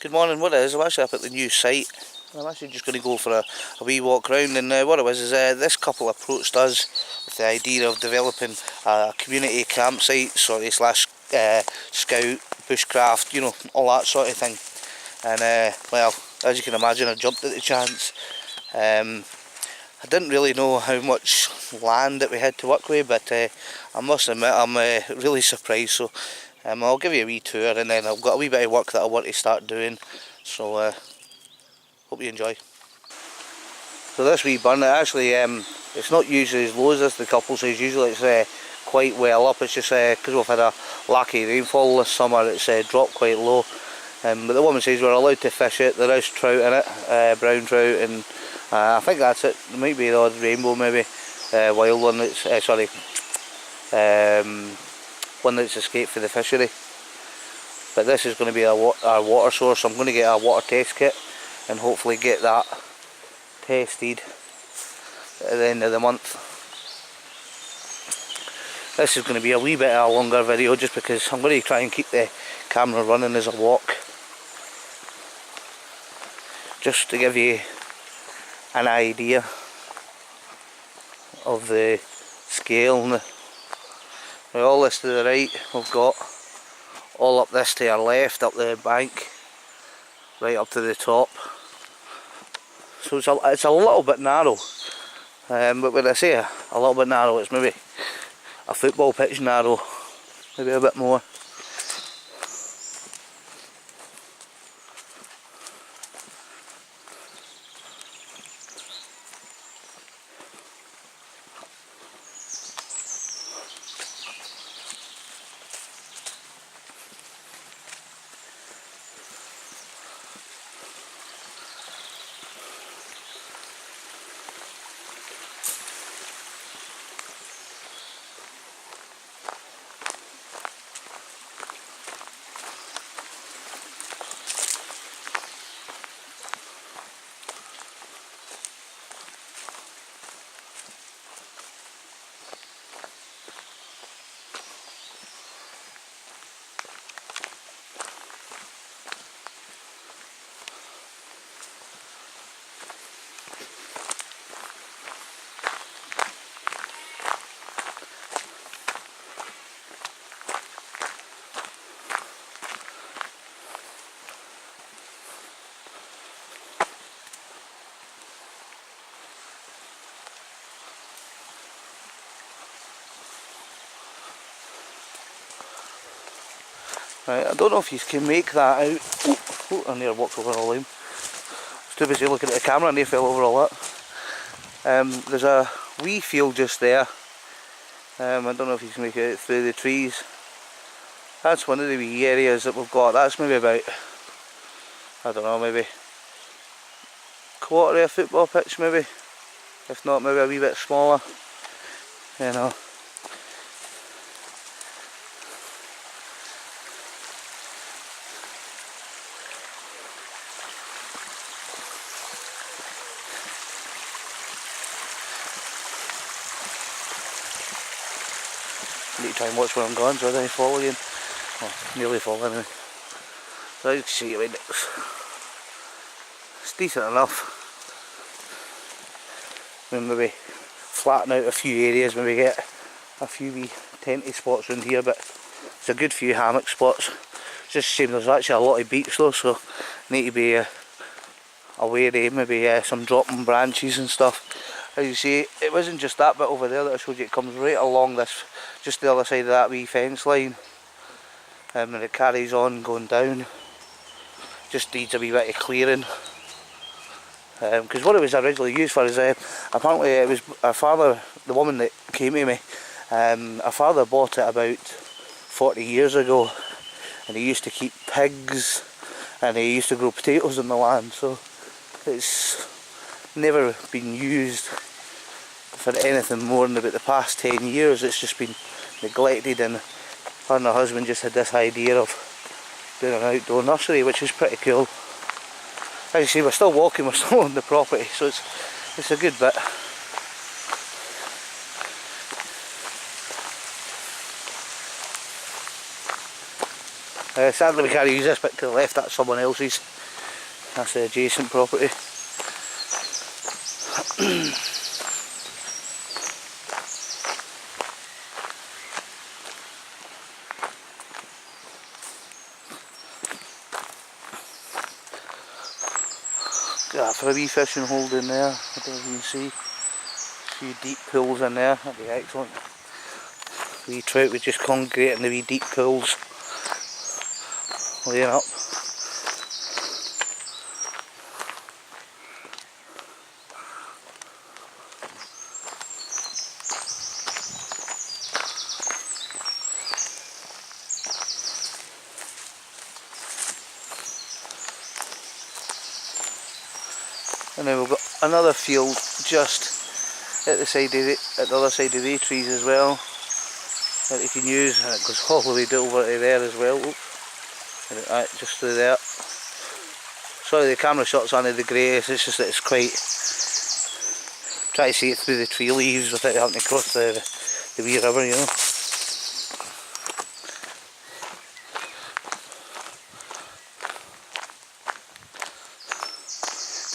Good morning. What it is, I'm actually up at the new site. I'm actually just going to go for a wee walk round, and what it was is this couple approached us with the idea of developing a community campsite sort of slash scout, bushcraft, you know, all that sort of thing. And well, as you can imagine, I jumped at the chance. I didn't really know how much land that we had to work with, but I must admit I'm really surprised. So I'll give you a wee tour, and then I've got a wee bit of work that I want to start doing. So hope you enjoy. So this wee burn, actually, it's not usually as low as this, the couple says. Usually it's quite well up. It's just because we've had a lack of rainfall this summer, it's dropped quite low. But the woman says we're allowed to fish it. There is trout in it, brown trout, and I think that's it. There might be the odd rainbow, maybe wild one that's one that's escaped for the fishery. But this is going to be our water source. I'm going to get a water test kit and hopefully get that tested at the end of the month. This is going to be a wee bit of a longer video just because I'm going to try and keep the camera running as I walk, just to give you an idea of the scale. And all this to the right, we've got all up this to our left, up the bank, right up to the top. So it's a little bit narrow, but when I say a little bit narrow, it's maybe a football pitch narrow, maybe a bit more. Right, I don't know if you can make that out. Oh, I nearly walked over a limb. I was too busy looking at the camera and they fell over all that. There's a wee field just there. I don't know if you can make it out through the trees. That's one of the wee areas that we've got. That's maybe about, I don't know, maybe quarter of a football pitch maybe. If not, maybe a wee bit smaller. You know. I need to try and watch where I'm going so I don't fall again. Oh, nearly fall anyway. So you can see it. It's decent enough. Maybe flatten out a few areas, maybe get a few wee tenty spots around here, but it's a good few hammock spots. It's just a shame there's actually a lot of beach though, so need to be aware of maybe some dropping branches and stuff. As you see, it wasn't just that bit over there that I showed you, it comes right along this, just the other side of that wee fence line, and it carries on going down. Just needs a wee bit of clearing, because what it was originally used for is apparently it was our father, the woman that came to me, our father bought it about 40 years ago, and he used to keep pigs and he used to grow potatoes on the land, so it's never been used for anything more than about the past 10 years. It's just been neglected, and her and her husband just had this idea of doing an outdoor nursery, which is pretty cool. As you see, we're still walking, we're still on the property, so it's a good bit. Sadly we can't use this bit to the left, that's someone else's. That's the adjacent property. Got for a wee fishing hole down there, I don't know if you can see. A few deep pools in there, that'd be excellent. Wee trout with just concrete in the wee deep pools. Laying up. And then we've got another field just at the other side of the trees as well that you can use, and it goes all the way over to there as well. Oops. Just through there. Sorry the camera shot's under the greatest, it's just that it's quite, try to see it through the tree leaves without having to cross the wee river, you know.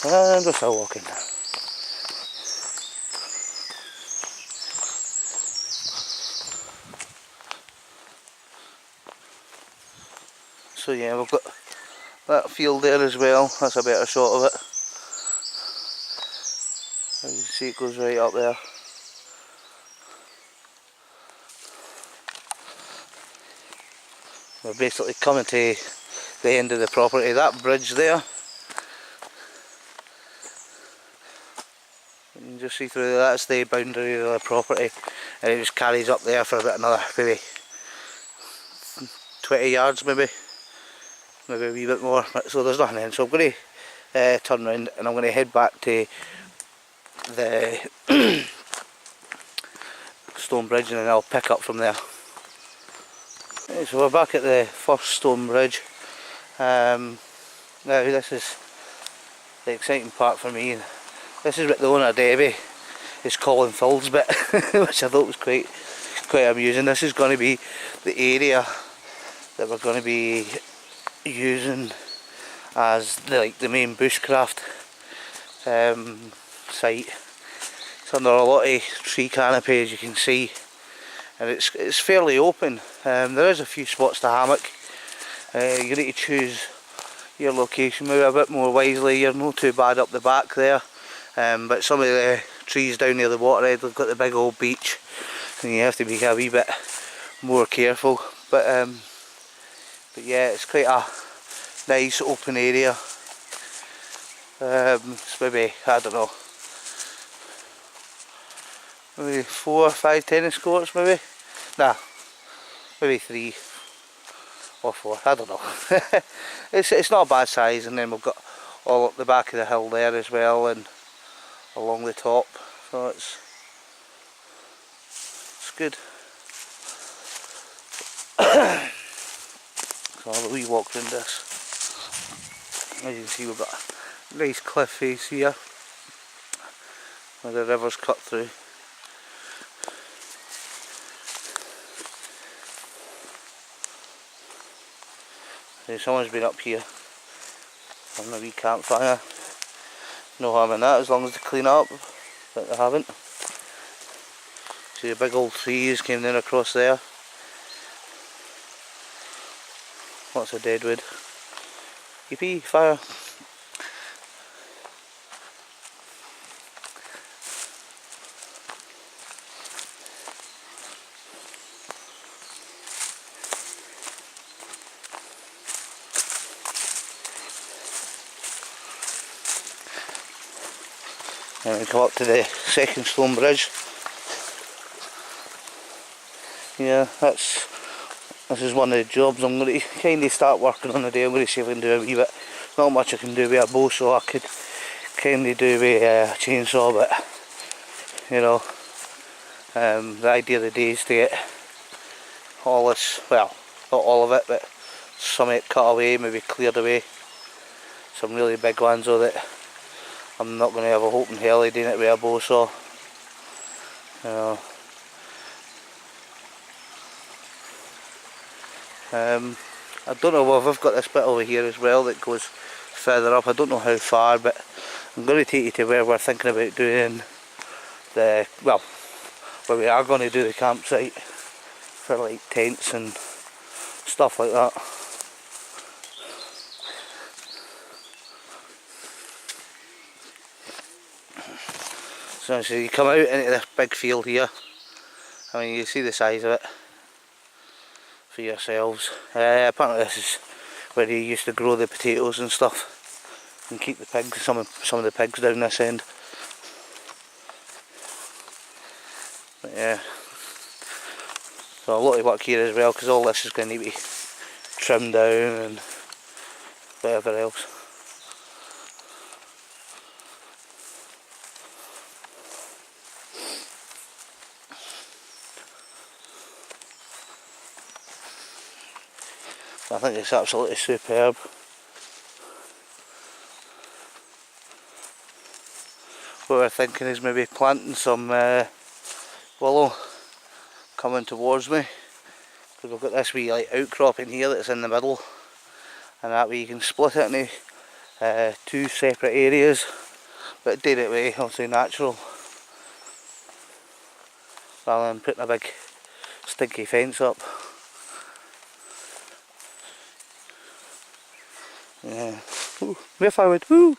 And we're still walking. So yeah, we've got that field there as well, that's a better shot of it. As you can see, it goes right up there. We're basically coming to the end of the property. That bridge there, you can just see through there, that's the boundary of the property, and it just carries up there for about another maybe 20 yards maybe a wee bit more, so there's nothing in. So I'm going to turn around and I'm going to head back to the stone bridge, and then I'll pick up from there. Okay, so we're back at the first stone bridge. Now this is the exciting part for me. This is what the owner Debbie is calling Phil's bit, which I thought was quite amusing. This is going to be the area that we're going to be using as the main bushcraft site. It's under a lot of tree canopy, as you can see, and it's fairly open. There is a few spots to hammock. You need to choose your location maybe a bit more wisely. You're not too bad up the back there, but some of the trees down near the waterhead, they've got the big old beach, and you have to be a wee bit more careful. But yeah, it's quite a nice open area. It's maybe, I don't know, maybe 4 or 5 tennis courts maybe? Nah, maybe 3 or 4, I don't know. It's not a bad size, and then we've got all up the back of the hill there as well, and along the top, so it's good. So I'll have a wee walk around this. As you can see, we've got a nice cliff face here where the river's cut through. And someone's been up here on a wee campfire. No harm in that as long as they clean up, but they haven't. See the big old trees came down across there. Lots of deadwood. Yippee, fire. And we come up to the second stone bridge. Yeah, this is one of the jobs I'm going to kind of start working on today. I'm going to see if I can do a wee bit. Not much I can do with a bow saw, I could kind of do with a chainsaw, but you know, the idea of the day is to get all this, well, not all of it, but some of it cut away, maybe cleared away. Some really big ones so that I'm not going to have a hope in hell of doing it with a bow saw. You know. I don't know if I've got this bit over here as well that goes further up. I don't know how far, but I'm going to take you to where we're thinking about doing the, well, where we are going to do the campsite for like tents and stuff like that. So you come out into this big field here. I mean, you see the size of it for yourselves. Apparently this is where they used to grow the potatoes and stuff and keep the pigs, some of the pigs down this end. But yeah, so a lot of work here as well, because all this is going to need to be trimmed down and whatever else. I think it's absolutely superb. What we're thinking is maybe planting some willow coming towards me, because we've got this wee like outcropping here that's in the middle, and that way you can split it into 2 separate areas, but do it way, obviously natural, rather than putting a big stinky fence up. Yeah. Ooh, move forward. Woo!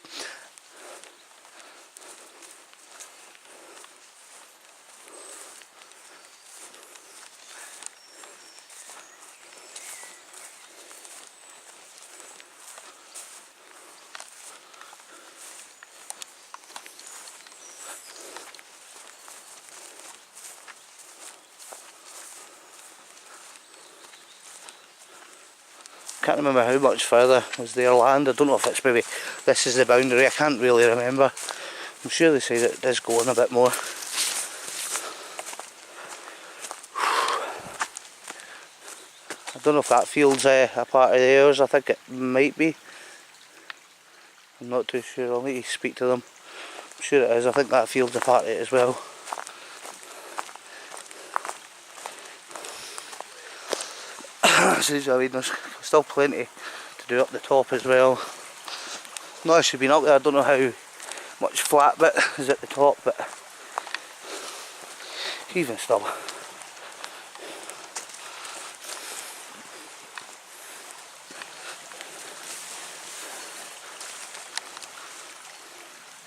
Can't remember how much further is their land. I don't know if it's maybe this is the boundary. I can't really remember. I'm sure they say that it does go on a bit more. I don't know if that field's a part of theirs. I think it might be. I'm not too sure. I'll need to speak to them. I'm sure it is. I think that field's a part of it as well. So, I mean, there's still plenty to do up the top as well. Not actually been up there. I don't know how much flat bit is at the top, but even still.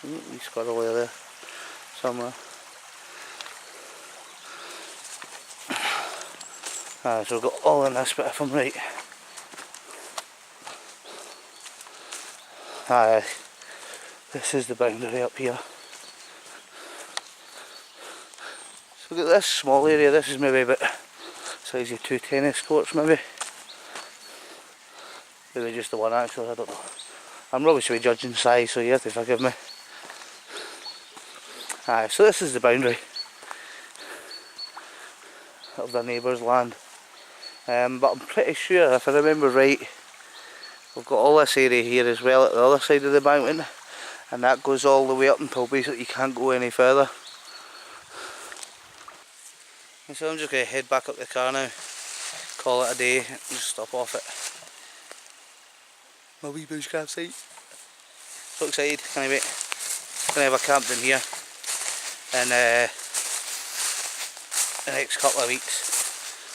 Wee squirrel there somewhere. So we've got all in this bit if I'm right. This is the boundary up here. So we've got this small area. This is maybe about size of 2 tennis courts maybe. Maybe just the one actually, I don't know. I'm rubbish with judging size, so you have to forgive me. So this is the boundary of the neighbour's land. But I'm pretty sure, if I remember right, we've got all this area here as well at the other side of the mountain, and that goes all the way up until basically you can't go any further. And so I'm just going to head back up the car now, call it a day, and just stop off at my wee bush campsite. So excited, can't wait. Gonna have a camp in here in the next couple of weeks.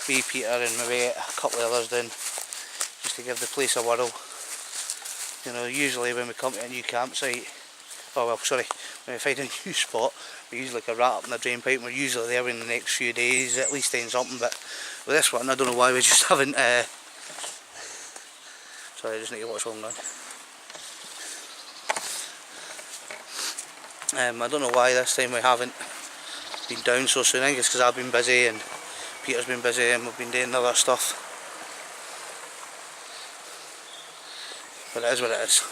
Me, Peter and maybe a couple of others down, just to give the place a whirl. You know, usually when we come to a new campsite, oh well, sorry, when we find a new spot, we use like a rat up in the drain pipe, and we're usually there in the next few days, at least doing something. But with this one, I don't know why we just haven't, sorry, I just need to watch what I'm doing. I don't know why this time we haven't been down so soon. I think it's because I've been busy and Peter's been busy and we've been doing other stuff. But it is what it is.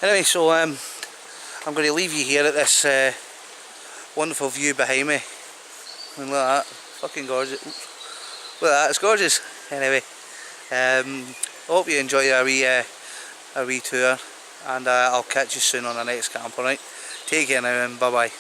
Anyway, so I'm going to leave you here at this wonderful view behind me. I mean, look at that, fucking gorgeous. Look at that, it's gorgeous. Anyway, I hope you enjoy our wee tour, and I'll catch you soon on the next camp, alright? Take care now and bye bye.